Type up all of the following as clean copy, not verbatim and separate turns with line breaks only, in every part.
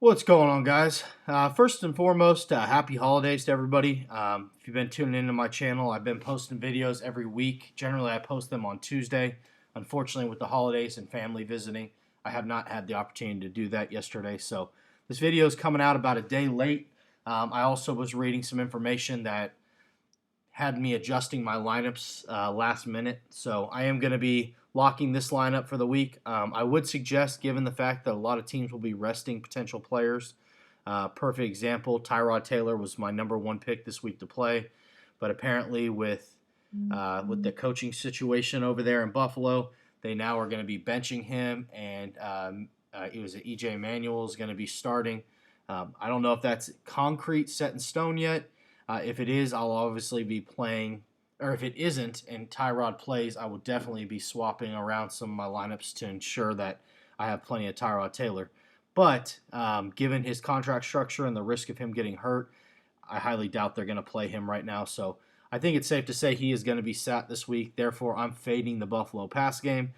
What's going on, guys? First and foremost, happy holidays to everybody. If you've been tuning into my channel, I've been posting videos every week. Generally, I post them on Tuesday. Unfortunately, with the holidays and family visiting, I have not had the opportunity to do that yesterday. So this video is coming out about a day late. I also was reading some information that had me adjusting my lineups last minute. So I am going to be locking this lineup for the week. I would suggest, given the fact that a lot of teams will be resting potential players. Perfect example, Tyrod Taylor was my #1 pick this week to play, but apparently with the coaching situation over there in Buffalo, they now are going to be benching him, and it was EJ Manuel is going to be starting. I don't know if that's concrete, set in stone yet. If it is, I'll obviously be playing, or if it isn't and Tyrod plays, I will definitely be swapping around some of my lineups to ensure that I have plenty of Tyrod Taylor. But given his contract structure and the risk of him getting hurt, I highly doubt they're going to play him right now. So I think it's safe to say he is going to be sat this week. Therefore, I'm fading the Buffalo pass game.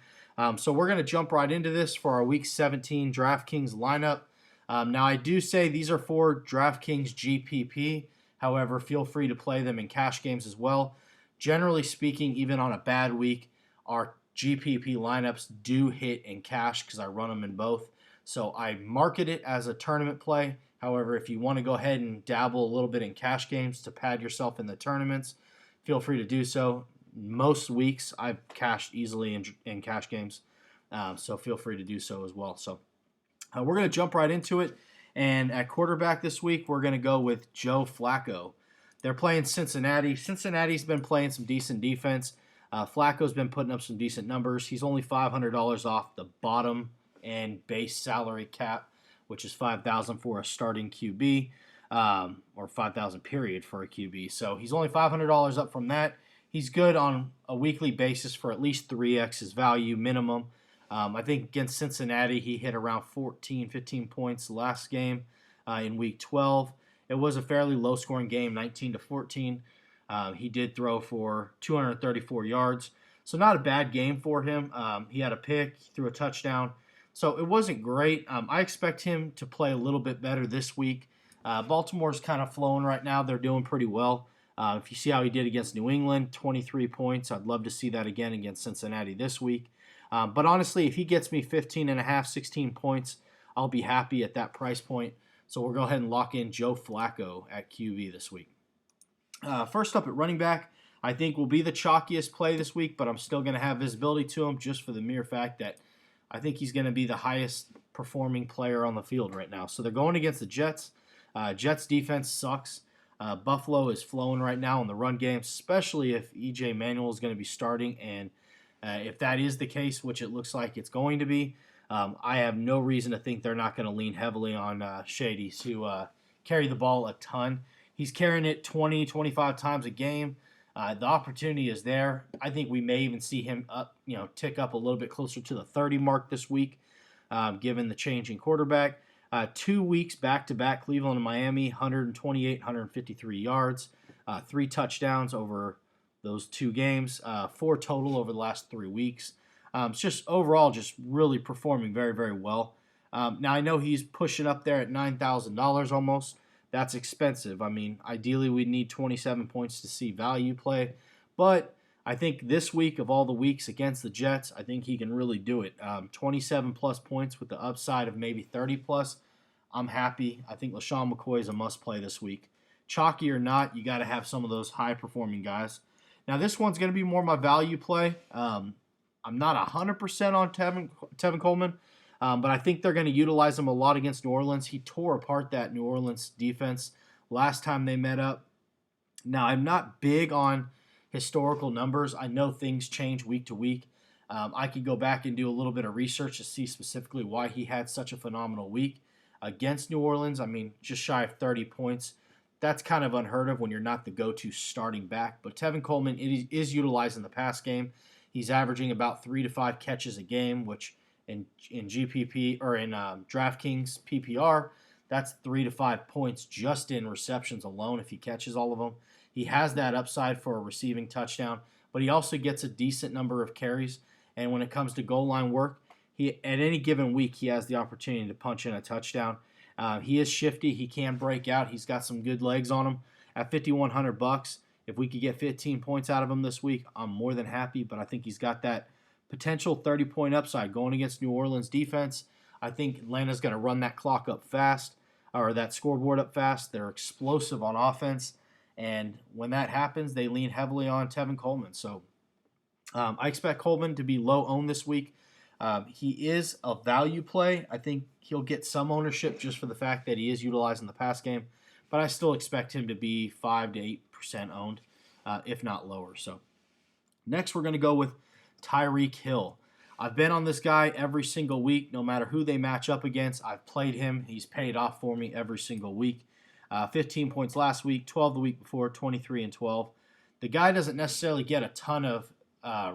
So we're going to jump right into this for our Week 17 DraftKings lineup. Now, I do say these are for DraftKings Gpp. However, feel free to play them in cash games as well. Generally speaking, even on a bad week, our GPP lineups do hit in cash because I run them in both. So I market it as a tournament play. However, if you want to go ahead and dabble a little bit in cash games to pad yourself in the tournaments, feel free to do so. Most weeks I've cashed easily in cash games, so feel free to do so as well. So we're going to jump right into it. And at quarterback this week, we're going to go with Joe Flacco. They're playing Cincinnati. Cincinnati's been playing some decent defense. Flacco's been putting up some decent numbers. He's only $500 off the bottom and base salary cap, which is $5,000 for a starting QB, or $5,000 period for a QB. So he's only $500 up from that. He's good on a weekly basis for at least 3x his value minimum. I think against Cincinnati, he hit around 14, 15 points last game in Week 12. It was a fairly low-scoring game, 19-14. He did throw for 234 yards, so not a bad game for him. He had a pick, he threw a touchdown, so it wasn't great. I expect him to play a little bit better this week. Baltimore's kind of flowing right now. They're doing pretty well. If you see how he did against New England, 23 points. I'd love to see that again against Cincinnati this week. But honestly, if he gets me 15.5, 16 points, I'll be happy at that price point. So we'll go ahead and lock in Joe Flacco at QB this week. First up at running back, I think will be the chalkiest play this week, but I'm still going to have visibility to him just for the mere fact that I think he's going to be the highest performing player on the field right now. So they're going against the Jets. Jets defense sucks. Buffalo is flowing right now in the run game, especially if EJ Manuel is going to be starting. And if that is the case, which it looks like it's going to be, I have no reason to think they're not going to lean heavily on Shady to carry the ball a ton. He's carrying it 20, 25 times a game. The opportunity is there. I think we may even see him tick up a little bit closer to the 30 mark this week, given the changing quarterback. 2 weeks back-to-back, Cleveland and Miami, 128, 153 yards, 3 touchdowns over those 2 games, 4 total over the last 3 weeks. It's just overall just really performing very, very well. Now, I know he's pushing up there at $9,000 almost. That's expensive. I mean, ideally, we'd need 27 points to see value play. But I think this week, of all the weeks against the Jets, I think he can really do it. 27-plus points with the upside of maybe 30-plus. I'm happy. I think LaShawn McCoy is a must-play this week. Chalky or not, you got to have some of those high-performing guys. Now, this one's going to be more my value play. I'm not 100% on Tevin Coleman, but I think they're going to utilize him a lot against New Orleans. He tore apart that New Orleans defense last time they met up. Now, I'm not big on historical numbers. I know things change week to week. I could go back and do a little bit of research to see specifically why he had such a phenomenal week against New Orleans. I mean, just shy of 30 points. That's kind of unheard of when you're not the go-to starting back. But Tevin Coleman is utilized in the pass game. He's averaging about 3 to 5 catches a game, which in GPP or in DraftKings PPR, that's 3 to 5 points just in receptions alone if he catches all of them. He has that upside for a receiving touchdown, but he also gets a decent number of carries. And when it comes to goal line work, at any given week, he has the opportunity to punch in a touchdown. He is shifty. He can break out. He's got some good legs on him. At $5,100, if we could get 15 points out of him this week, I'm more than happy. But I think he's got that potential 30-point upside going against New Orleans defense. I think Atlanta's going to run that clock up fast, or that scoreboard up fast. They're explosive on offense. And when that happens, they lean heavily on Tevin Coleman. So I expect Coleman to be low owned this week. He is a value play. I think he'll get some ownership just for the fact that he is utilized in the pass game. But I still expect him to be 5 to 8% owned, if not lower. So next we're going to go with Tyreek Hill. I've been on this guy every single week, no matter who they match up against. I've played him. He's paid off for me every single week. 15 points last week, 12 the week before, 23 and 12. The guy doesn't necessarily get a ton of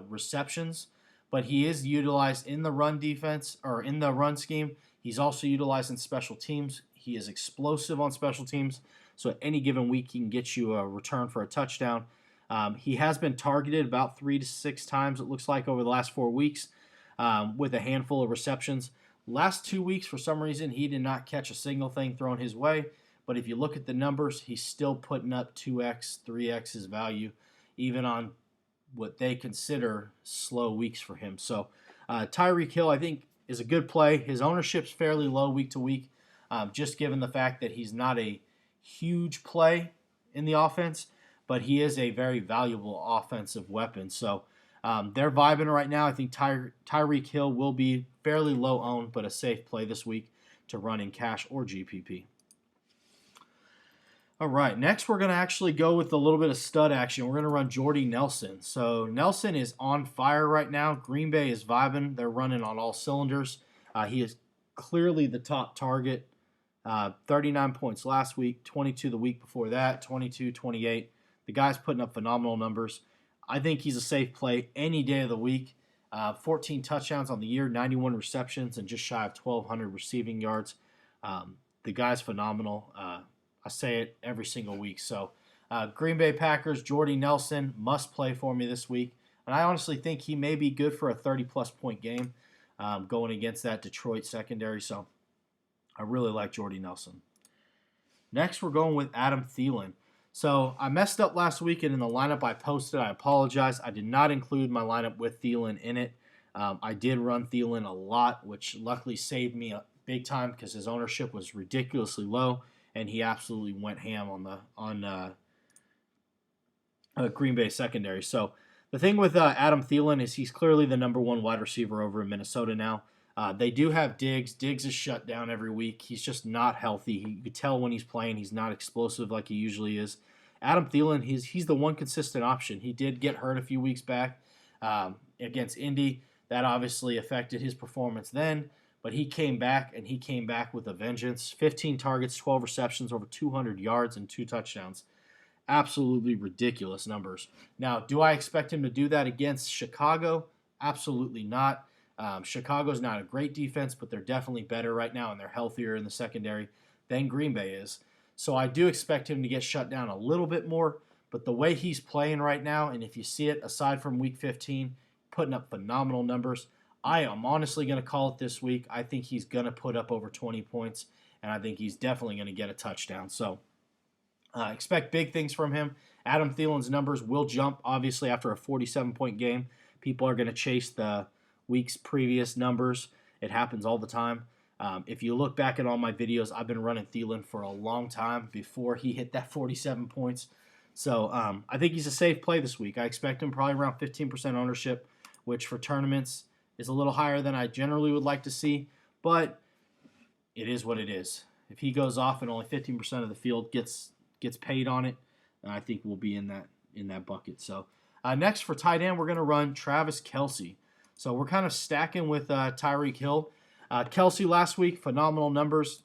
receptions, but he is utilized in the run defense or in the run scheme. He's also utilized in special teams. He is explosive on special teams, so at any given week he can get you a return for a touchdown. He has been targeted about 3 to 6 times, it looks like, over the last 4 weeks with a handful of receptions. Last 2 weeks, for some reason, he did not catch a single thing thrown his way. But if you look at the numbers, he's still putting up 2x, 3x his value, even on what they consider slow weeks for him. So Tyreek Hill, I think, is a good play. His ownership's fairly low week to week, just given the fact that he's not a huge play in the offense, but he is a very valuable offensive weapon. So they're vibing right now. I think Tyreek Hill will be fairly low owned, but a safe play this week to run in cash or GPP. All right, next we're going to actually go with a little bit of stud action. We're going to run Jordy Nelson. So Nelson is on fire right now. Green Bay is vibing. They're running on all cylinders. He is clearly the top target. 39 points last week, 22 the week before that, 22, 28. The guy's putting up phenomenal numbers. I think he's a safe play any day of the week. 14 touchdowns on the year, 91 receptions, and just shy of 1,200 receiving yards. The guy's phenomenal. I say it every single week. So Green Bay Packers, Jordy Nelson, must play for me this week. And I honestly think he may be good for a 30-plus point game going against that Detroit secondary. So I really like Jordy Nelson. Next, we're going with Adam Thielen. So I messed up last week, and in the lineup I posted, I apologize. I did not include my lineup with Thielen in it. I did run Thielen a lot, which luckily saved me a big time because his ownership was ridiculously low. And he absolutely went ham on Green Bay secondary. So the thing with Adam Thielen is he's clearly the number one wide receiver over in Minnesota now. They do have Diggs. Diggs is shut down every week. He's just not healthy. You can tell when he's playing he's not explosive like he usually is. Adam Thielen, he's the one consistent option. He did get hurt a few weeks back against Indy. That obviously affected his performance then. But he came back, and he came back with a vengeance. 15 targets, 12 receptions, over 200 yards, and 2 touchdowns. Absolutely ridiculous numbers. Now, do I expect him to do that against Chicago? Absolutely not. Chicago's not a great defense, but they're definitely better right now, and they're healthier in the secondary than Green Bay is. So I do expect him to get shut down a little bit more, but the way he's playing right now, and if you see it, aside from Week 15, putting up phenomenal numbers, I am honestly going to call it this week. I think he's going to put up over 20 points, and I think he's definitely going to get a touchdown. So expect big things from him. Adam Thielen's numbers will jump, obviously, after a 47-point game. People are going to chase the week's previous numbers. It happens all the time. If you look back at all my videos, I've been running Thielen for a long time before he hit that 47 points. So I think he's a safe play this week. I expect him probably around 15% ownership, which for tournaments is a little higher than I generally would like to see, but it is what it is. If he goes off and only 15% of the field gets paid on it, I think we'll be in that bucket. So next for tight end, we're going to run Travis Kelce. So we're kind of stacking with Tyreek Hill. Kelce last week, phenomenal numbers,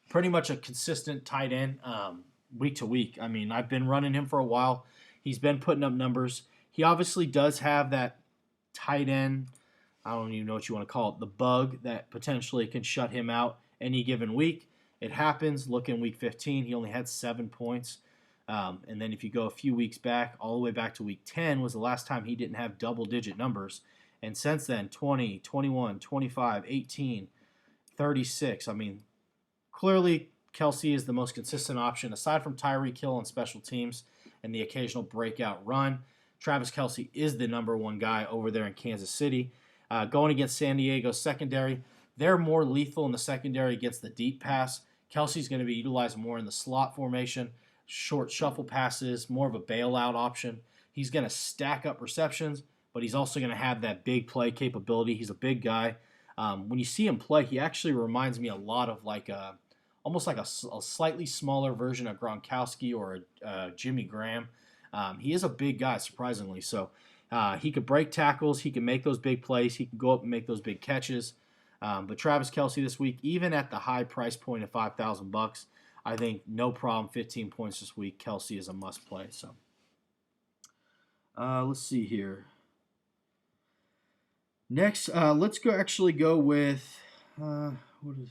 pretty much a consistent tight end week to week. I mean, I've been running him for a while. He's been putting up numbers. He obviously does have that tight end, I don't even know what you want to call it, the bug that potentially can shut him out any given week. It happens. Look in Week 15, he only had 7 points. And then if you go a few weeks back, all the way back to Week 10 was the last time he didn't have double-digit numbers. And since then, 20, 21, 25, 18, 36. I mean, clearly Kelsey is the most consistent option aside from Tyreek Hill on special teams and the occasional breakout run. Travis Kelsey is the number one guy over there in Kansas City. Going against San Diego's secondary, they're more lethal in the secondary against the deep pass. Kelsey's going to be utilized more in the slot formation, short shuffle passes, more of a bailout option. He's going to stack up receptions, but he's also going to have that big play capability. He's a big guy. When you see him play, he actually reminds me a lot of almost like a slightly smaller version of Gronkowski or Jimmy Graham. He is a big guy, surprisingly. So he could break tackles. He can make those big plays. He can go up and make those big catches. But Travis Kelsey this week, even at the high price point of $5,000, I think no problem. 15 points this week. Kelsey is a must play. So let's see here. Next, let's go with what is?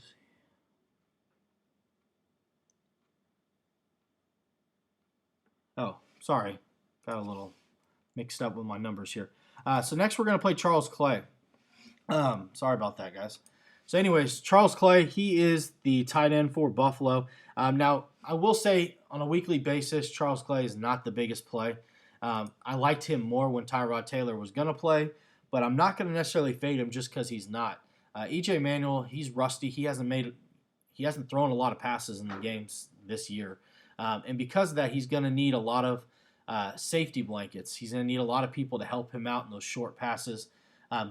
Oh, sorry, got a little mixed up with my numbers here. So next we're going to play Charles Clay. Sorry about that, guys. So anyways, Charles Clay, he is the tight end for Buffalo. Now, I will say on a weekly basis, Charles Clay is not the biggest play. I liked him more when Tyrod Taylor was going to play, but I'm not going to necessarily fade him just because he's not. E.J. Manuel, he's rusty. He hasn't thrown a lot of passes in the games this year. And because of that, he's going to need a lot of safety blankets. He's going to need a lot of people to help him out in those short passes.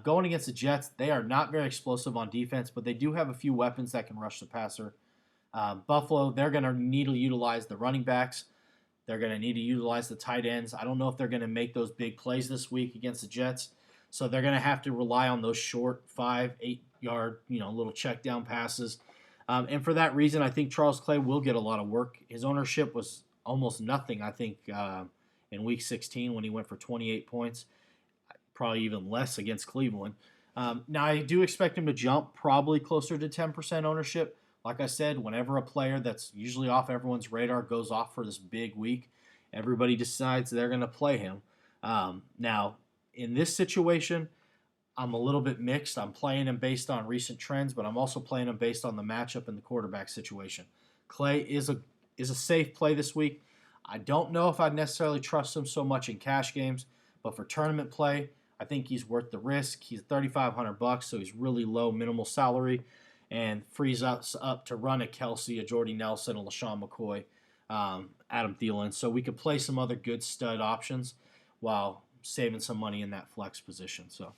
Going against the Jets, they are not very explosive on defense, but they do have a few weapons that can rush the passer. Buffalo, they're going to need to utilize the running backs. They're going to need to utilize the tight ends. I don't know if they're going to make those big plays this week against the Jets, so they're going to have to rely on those short 5-8 yard, little check down passes. And for that reason, I think Charles Clay will get a lot of work. His ownership was almost nothing, I think, in Week 16 when he went for 28 points. Probably even less against Cleveland. Now, I do expect him to jump probably closer to 10% ownership. Like I said, whenever a player that's usually off everyone's radar goes off for this big week, everybody decides they're going to play him. Now, in this situation, I'm a little bit mixed. I'm playing him based on recent trends, but I'm also playing him based on the matchup and the quarterback situation. Clay is a safe play this week. I don't know if I'd necessarily trust him so much in cash games, but for tournament play, I think he's worth the risk. He's $3,500, so he's really low, minimal salary, and frees us up to run a Kelsey, a Jordy Nelson, a LaShawn McCoy, Adam Thielen. So we could play some other good stud options while saving some money in that flex position. So,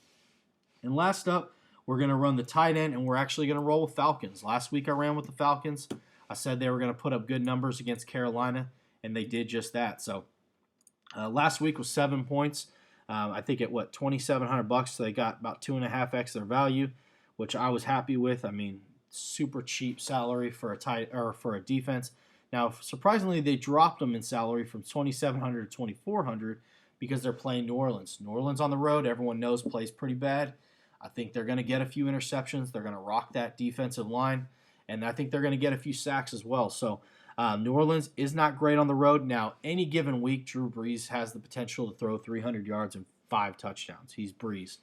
and last up, we're going to run the tight end, and we're actually going to roll with Falcons. Last week I ran with the Falcons. I said they were going to put up good numbers against Carolina, and they did just that. So last week was 7 points. I think at $2,700, so they got about 2.5x their value, which I was happy with. I mean, super cheap salary for a defense. Now, surprisingly, they dropped them in salary from $2,700 to $2,400 because they're playing New Orleans. New Orleans on the road, everyone knows, plays pretty bad. I think they're going to get a few interceptions. They're going to rock that defensive line, and I think they're going to get a few sacks as well. So New Orleans is not great on the road. Now, any given week, Drew Brees has the potential to throw 300 yards and 5 touchdowns. He's Brees.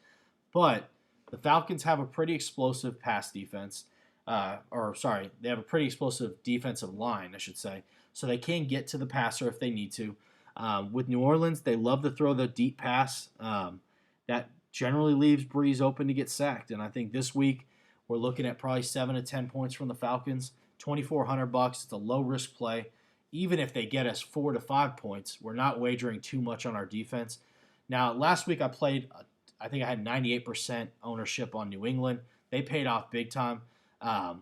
But the Falcons have a pretty explosive pass defense. They have a pretty explosive defensive line, I should say. So they can get to the passer if they need to. With New Orleans, they love to throw the deep pass. That generally leaves Brees open to get sacked. And I think this week we're looking at probably 7 to 10 points from the Falcons. $2,400. It's a low risk play. Even if they get us 4 to 5 points, we're not wagering too much on our defense. Now, last week I think I had 98% ownership on New England. They paid off big time. I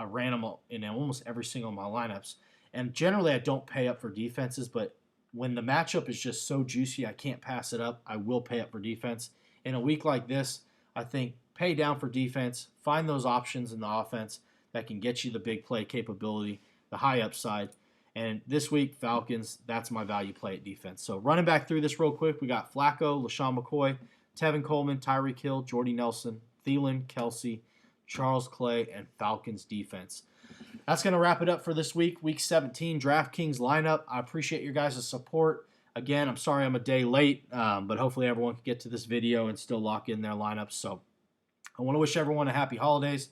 ran them in almost every single of my lineups. And generally I don't pay up for defenses, but when the matchup is just so juicy, I can't pass it up. I will pay up for defense. In a week like this, I think pay down for defense, find those options in the offense that can get you the big play capability, the high upside. And this week, Falcons, that's my value play at defense. So running back through this real quick, we got Flacco, LaShawn McCoy, Tevin Coleman, Tyreek Hill, Jordy Nelson, Thielen, Kelsey, Charles Clay, and Falcons defense. That's going to wrap it up for this week, Week 17 DraftKings lineup. I appreciate your guys' support. Again, I'm sorry I'm a day late, but hopefully everyone can get to this video and still lock in their lineups. So I want to wish everyone a happy holidays.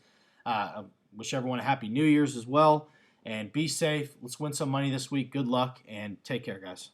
wish everyone a happy New Year's as well. And be safe. Let's win some money this week. Good luck and take care, guys.